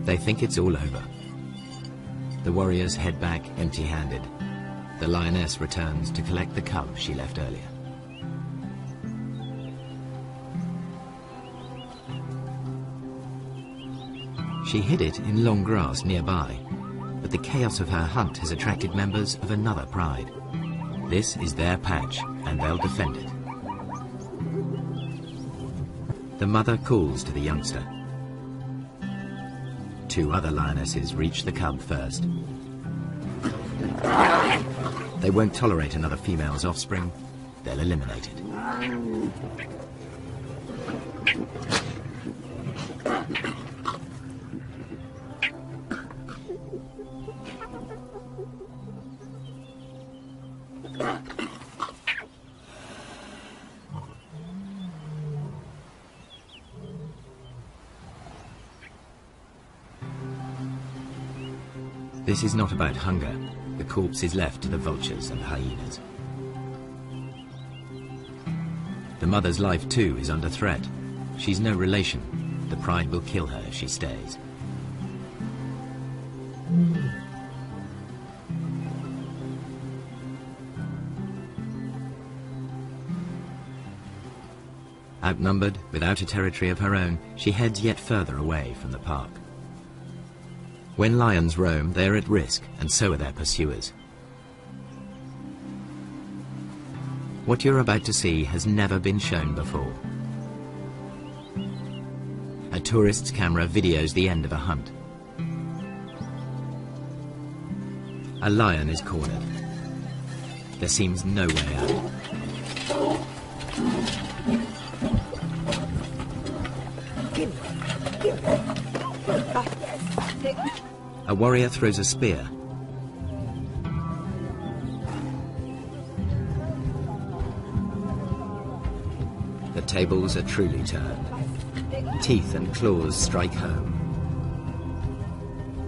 They think it's all over. The warriors head back empty-handed. The lioness returns to collect the cub she left earlier. She hid it in long grass nearby, but the chaos of her hunt has attracted members of another pride. This is their patch, and they'll defend it. The mother calls to the youngster. Two other lionesses reach the cub first. They won't tolerate another female's offspring. They'll eliminate it. This is not about hunger. The corpse is left to the vultures and hyenas. The mother's life too is under threat. She's no relation. The pride will kill her if she stays. Outnumbered, without a territory of her own, she heads yet further away from the park. When lions roam, they are at risk, and so are their pursuers. What you're about to see has never been shown before. A tourist's camera videos the end of a hunt. A lion is cornered. There seems no way out. A warrior throws a spear. The tables are truly turned. Teeth and claws strike home.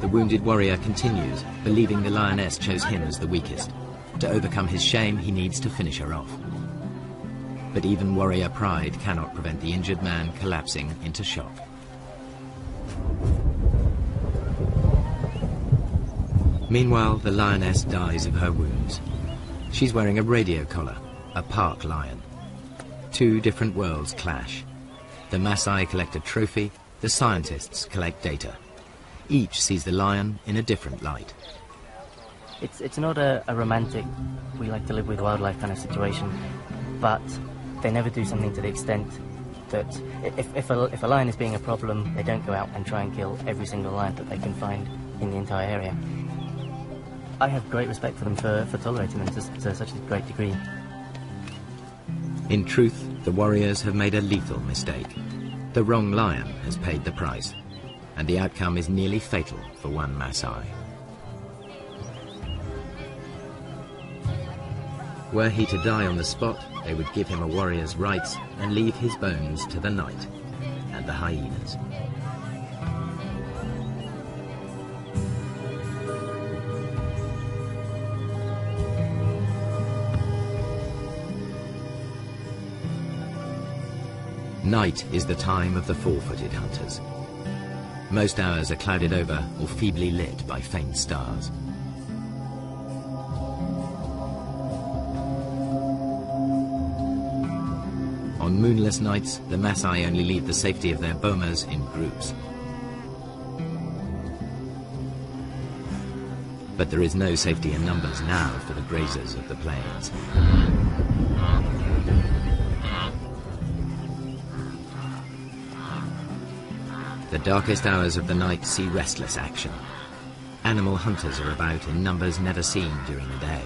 The wounded warrior continues, believing the lioness chose him as the weakest. To overcome his shame, he needs to finish her off. But even warrior pride cannot prevent the injured man collapsing into shock. Meanwhile, the lioness dies of her wounds. She's wearing a radio collar, a park lion. Two different worlds clash. The Maasai collect a trophy, the scientists collect data. Each sees the lion in a different light. It's not a romantic, we like to live with wildlife kind of situation, but they never do something to the extent that if a lion is being a problem, they don't go out and try and kill every single lion that they can find in the entire area. I have great respect for them for tolerating them to such a great degree. In truth, the warriors have made a lethal mistake. The wrong lion has paid the price, and the outcome is nearly fatal for one Maasai. Were he to die on the spot, they would give him a warrior's rights and leave his bones to the night and the hyenas. Night is the time of the four-footed hunters. Most hours are clouded over or feebly lit by faint stars. On moonless nights, the Maasai only leave the safety of their bomas in groups. But there is no safety in numbers now for the grazers of the plains. The darkest hours of the night see restless action. Animal hunters are about in numbers never seen during the day.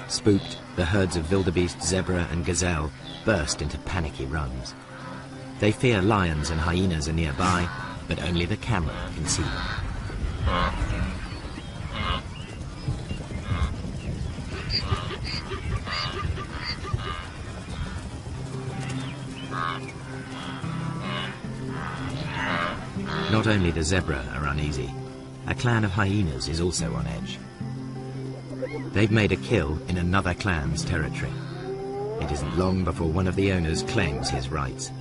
Spooked, the herds of wildebeest, zebra and gazelle burst into panicky runs. They fear lions and hyenas are nearby, but only the camera can see them. Not only the zebra are uneasy, a clan of hyenas is also on edge. They've made a kill in another clan's territory. It isn't long before one of the owners claims his rights.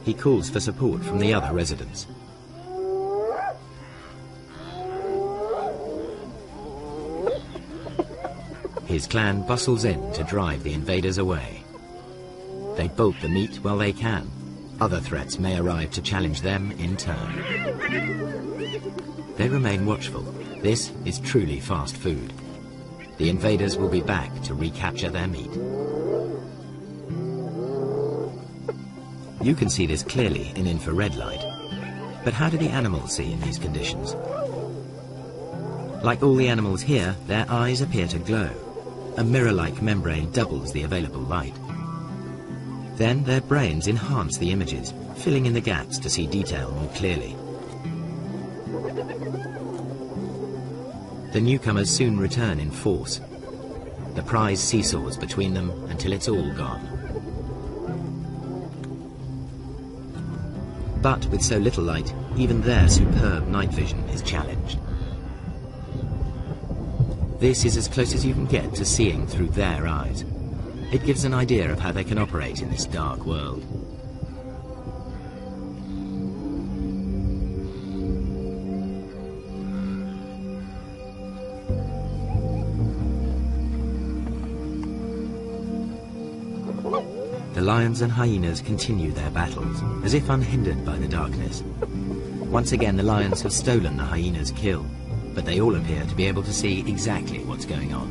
he calls for support from the other residents. His clan bustles in to drive the invaders away. They bolt the meat while they can. Other threats may arrive to challenge them in turn. They remain watchful. This is truly fast food. The invaders will be back to recapture their meat. You can see this clearly in infrared light. But how do the animals see in these conditions? Like all the animals here, their eyes appear to glow. A mirror-like membrane doubles the available light. Then their brains enhance the images, filling in the gaps to see detail more clearly. The newcomers soon return in force. The prize seesaws between them until it's all gone. But with so little light, even their superb night vision is challenged. This is as close as you can get to seeing through their eyes. It gives an idea of how they can operate in this dark world. The lions and hyenas continue their battles, as if unhindered by the darkness. Once again, the lions have stolen the hyena's kill, but they all appear to be able to see exactly what's going on.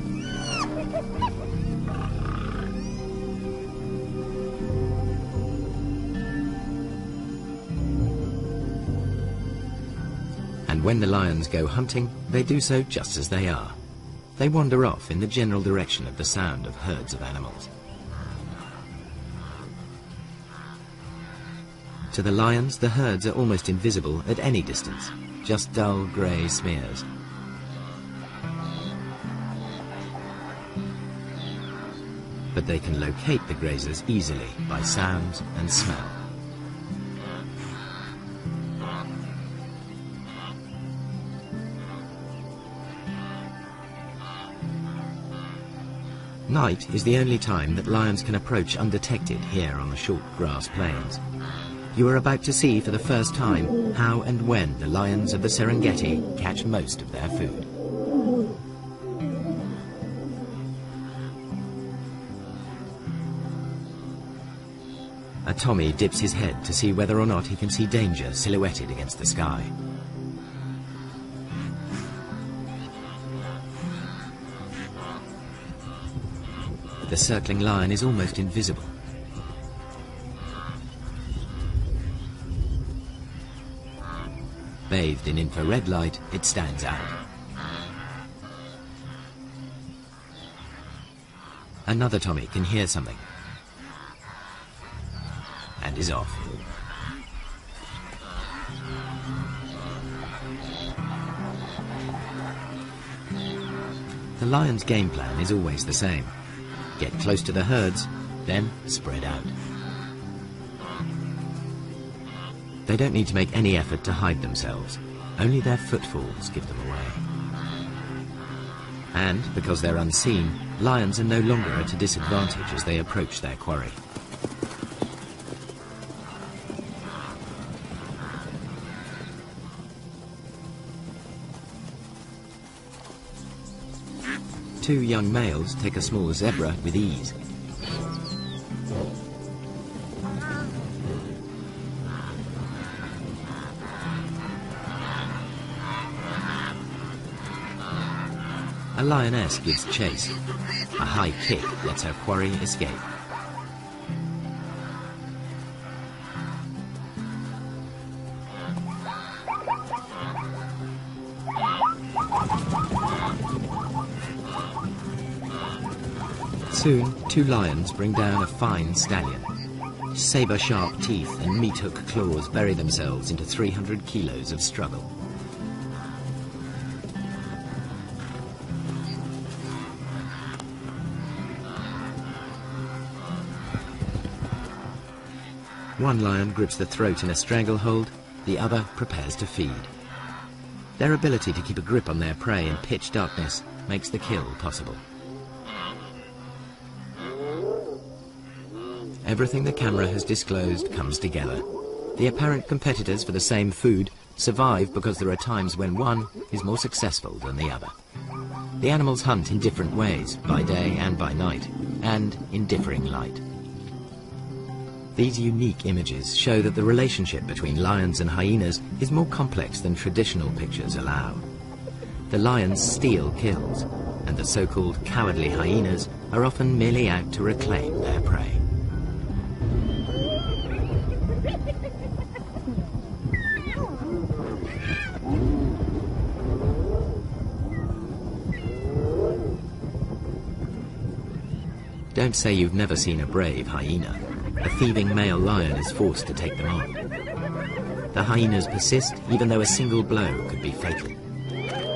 And when the lions go hunting, they do so just as they are. They wander off in the general direction of the sound of herds of animals. To the lions, the herds are almost invisible at any distance, just dull grey smears. But they can locate the grazers easily by sounds and smell. Night is the only time that lions can approach undetected here on the short grass plains. You are about to see for the first time how and when the lions of the Serengeti catch most of their food. A Tommy dips his head to see whether or not he can see danger silhouetted against the sky. The circling lion is almost invisible. Bathed in infrared light, it stands out. Another Tommy can hear something and is off. The lion's game plan is always the same. Get close to the herds, then spread out. They don't need to make any effort to hide themselves. Only their footfalls give them away. And, because they're unseen, lions are no longer at a disadvantage as they approach their quarry. Two young males take a small zebra with ease. A lioness gives chase. A high kick lets her quarry escape. Soon, two lions bring down a fine stallion. Saber-sharp teeth and meat-hook claws bury themselves into 300 kilos of struggle. One lion grips the throat in a stranglehold, the other prepares to feed. Their ability to keep a grip on their prey in pitch darkness makes the kill possible. Everything the camera has disclosed comes together. The apparent competitors for the same food survive because there are times when one is more successful than the other. The animals hunt in different ways, by day and by night, and in differing light. These unique images show that the relationship between lions and hyenas is more complex than traditional pictures allow. The lions steal kills, and the so-called cowardly hyenas are often merely out to reclaim their prey. Don't say you've never seen a brave hyena. A thieving male lion is forced to take them on. The hyenas persist even though a single blow could be fatal.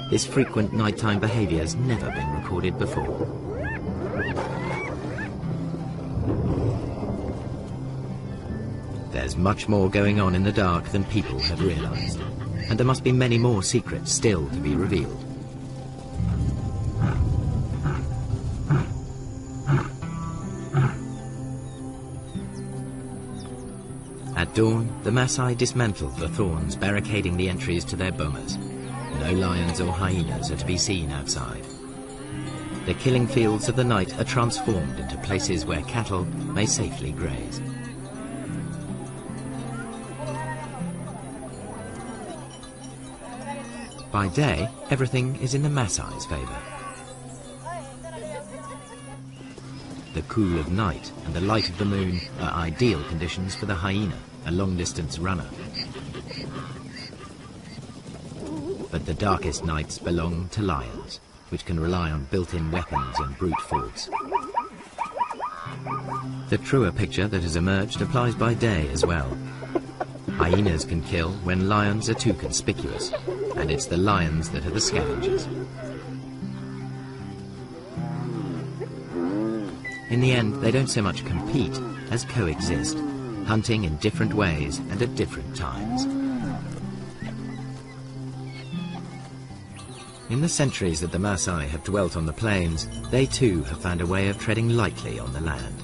This frequent nighttime behavior has never been recorded before. There's much more going on in the dark than people have realized, and there must be many more secrets still to be revealed. At dawn, the Maasai dismantle the thorns barricading the entries to their bomas. No lions or hyenas are to be seen outside. The killing fields of the night are transformed into places where cattle may safely graze. By day, everything is in the Maasai's favor. The cool of night and the light of the moon are ideal conditions for the hyena, a long-distance runner. But the darkest nights belong to lions, which can rely on built-in weapons and brute force. The truer picture that has emerged applies by day as well. Hyenas can kill when lions are too conspicuous, and it's the lions that are the scavengers. In the end, they don't so much compete as coexist, hunting in different ways and at different times. In the centuries that the Maasai have dwelt on the plains, they too have found a way of treading lightly on the land.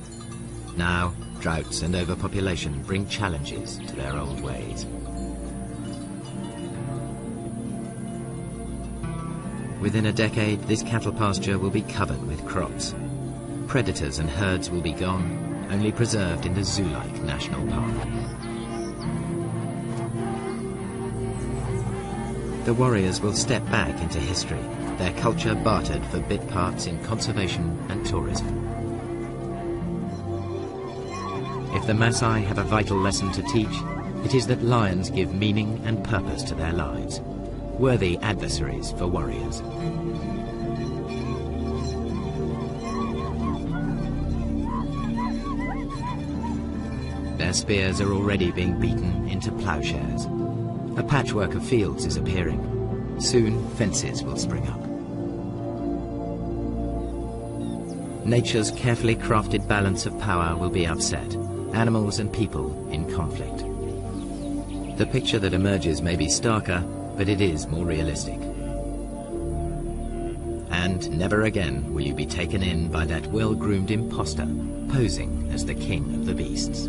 Now, droughts and overpopulation bring challenges to their old ways. Within a decade, this cattle pasture will be covered with crops. Predators and herds will be gone, only preserved in the zoo-like national park. The warriors will step back into history, their culture bartered for bit parts in conservation and tourism. If the Maasai have a vital lesson to teach, it is that lions give meaning and purpose to their lives, worthy adversaries for warriors. Their spears are already being beaten into plowshares. A patchwork of fields is appearing. Soon, fences will spring up. Nature's carefully crafted balance of power will be upset, animals and people in conflict. The picture that emerges may be starker, but it is more realistic. And never again will you be taken in by that well-groomed imposter posing as the king of the beasts.